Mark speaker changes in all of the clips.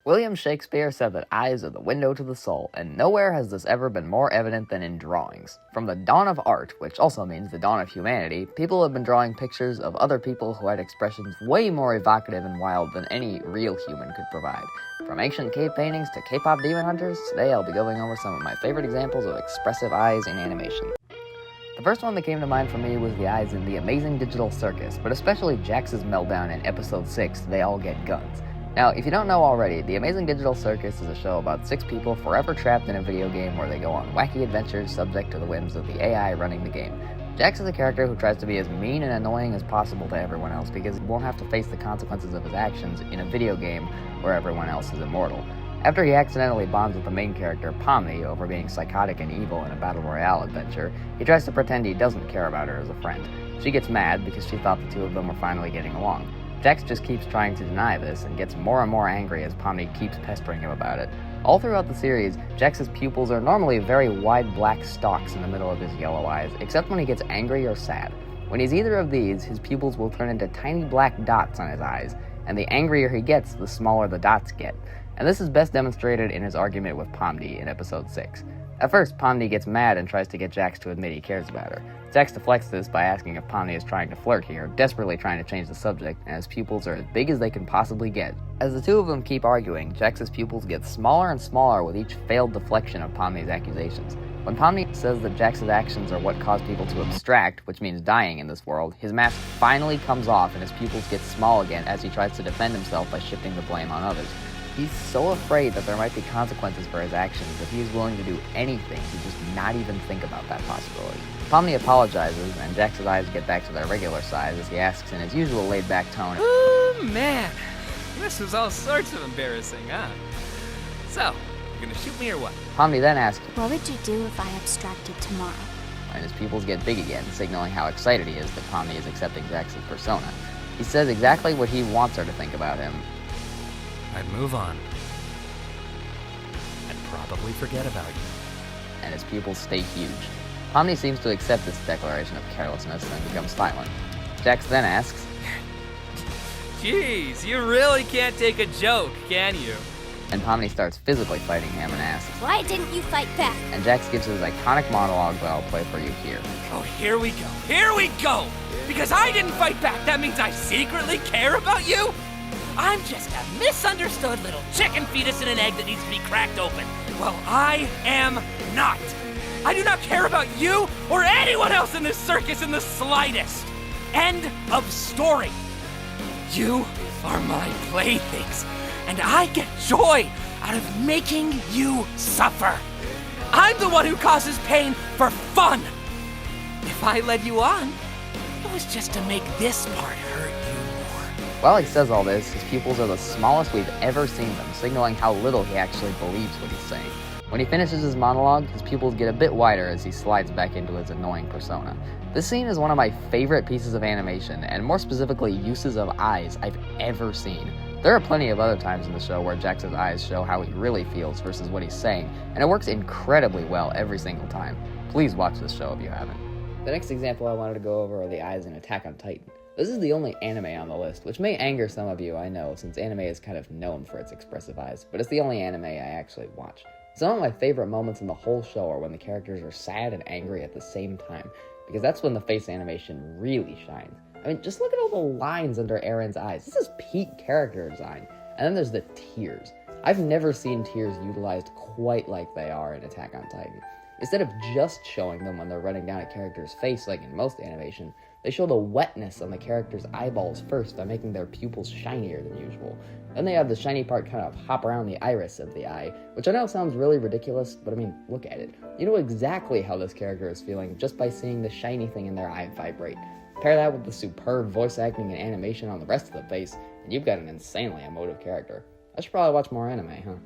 Speaker 1: William Shakespeare said that eyes are the window to the soul, and nowhere has this ever been more evident than in drawings. From the dawn of art, which also means the dawn of humanity, people have been drawing pictures of other people who had expressions way more evocative and wild than any real human could provide. From ancient cave paintings to K-pop demon hunters, today I'll be going over some of my favorite examples of expressive eyes in animation. The first one that came to mind for me was the eyes in The Amazing Digital Circus, but especially Jax's meltdown in Episode 6, They All Get Guns. Now, if you don't know already, The Amazing Digital Circus is a show about 6 people forever trapped in a video game where they go on wacky adventures subject to the whims of the AI running the game. Jax is a character who tries to be as mean and annoying as possible to everyone else because he won't have to face the consequences of his actions in a video game where everyone else is immortal. After he accidentally bonds with the main character, Pomni, over being psychotic and evil in a battle royale adventure, he tries to pretend he doesn't care about her as a friend. She gets mad because she thought the two of them were finally getting along. Jax just keeps trying to deny this and gets more and more angry as Pomni keeps pestering him about it. All throughout the series, Jax's pupils are normally very wide black stalks in the middle of his yellow eyes, except when he gets angry or sad. When he's either of these, his pupils will turn into tiny black dots on his eyes, and the angrier he gets, the smaller the dots get. And this is best demonstrated in his argument with Pomni in Episode 6. At first, Pomni gets mad and tries to get Jax to admit he cares about her. Jax deflects this by asking if Pomni is trying to flirt here, desperately trying to change the subject, and his pupils are as big as they can possibly get. As the two of them keep arguing, Jax's pupils get smaller and smaller with each failed deflection of Pomni's accusations. When Pomni says that Jax's actions are what cause people to abstract, which means dying in this world, his mask finally comes off and his pupils get small again as he tries to defend himself by shifting the blame on others. He's so afraid that there might be consequences for his actions that he is willing to do anything to just not even think about that possibility. Pomni apologizes, and Jax's eyes get back to their regular size as he asks in his usual laid-back tone,
Speaker 2: "Oh, man. This is all sorts of embarrassing, huh? So, you gonna shoot me or what?"
Speaker 1: Pomni then asks,
Speaker 3: "What would you do if I abstracted tomorrow?"
Speaker 1: And his pupils get big again, signaling how excited he is that Pomni is accepting Jax's persona. He says exactly what he wants her to think about him.
Speaker 2: "I'd move on. I'd probably forget about you."
Speaker 1: And his pupils stay huge. Pomni seems to accept this declaration of carelessness and becomes silent. Jax then asks,
Speaker 2: "Jeez, you really can't take a joke, can you?"
Speaker 1: And Pomni starts physically fighting him and asks,
Speaker 3: "Why didn't you fight back?"
Speaker 1: And Jax gives his iconic monologue that I'll play for you here.
Speaker 2: "Oh, here we go. Here we go! Because I didn't fight back, that means I secretly care about you? I'm just a misunderstood little chicken fetus in an egg that needs to be cracked open. Well, I am not. I do not care about you or anyone else in this circus in the slightest. End of story. You are my playthings, and I get joy out of making you suffer. I'm the one who causes pain for fun. If I led you on, it was just to make this part hurt you more."
Speaker 1: While he says all this, his pupils are the smallest we've ever seen them, signaling how little he actually believes what he's saying. When he finishes his monologue, his pupils get a bit wider as he slides back into his annoying persona. This scene is one of my favorite pieces of animation, and more specifically, uses of eyes I've ever seen. There are plenty of other times in the show where Jax's eyes show how he really feels versus what he's saying, and it works incredibly well every single time. Please watch this show if you haven't. The next example I wanted to go over are the eyes in Attack on Titan. This is the only anime on the list, which may anger some of you, I know, since anime is kind of known for its expressive eyes, but it's the only anime I actually watch. Some of my favorite moments in the whole show are when the characters are sad and angry at the same time, because that's when the face animation really shines. I mean, just look at all the lines under Eren's eyes. This is peak character design. And then there's the tears. I've never seen tears utilized quite like they are in Attack on Titan. Instead of just showing them when they're running down a character's face like in most animation, they show the wetness on the character's eyeballs first by making their pupils shinier than usual. Then they have the shiny part kind of hop around the iris of the eye, which I know sounds really ridiculous, but I mean, look at it. You know exactly how this character is feeling just by seeing the shiny thing in their eye vibrate. Pair that with the superb voice acting and animation on the rest of the face, and you've got an insanely emotive character. I should probably watch more anime, huh?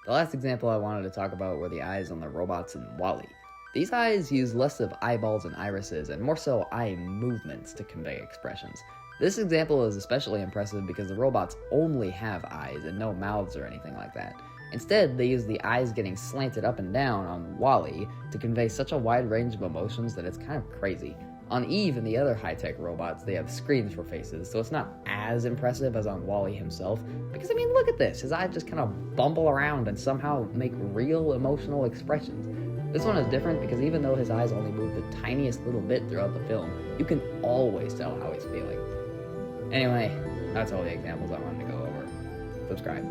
Speaker 1: The last example I wanted to talk about were the eyes on the robots in WALL-E. These eyes use less of eyeballs and irises, and more so eye movements to convey expressions. This example is especially impressive because the robots only have eyes and no mouths or anything like that. Instead, they use the eyes getting slanted up and down on WALL-E to convey such a wide range of emotions that it's kind of crazy. On Eve and the other high-tech robots, they have screens for faces, so it's not as impressive as on Wall-E himself, because I mean, look at this, his eyes just kind of bumble around and somehow make real emotional expressions. This one is different because even though his eyes only move the tiniest little bit throughout the film, you can always tell how he's feeling. Anyway, that's all the examples I wanted to go over. Subscribe.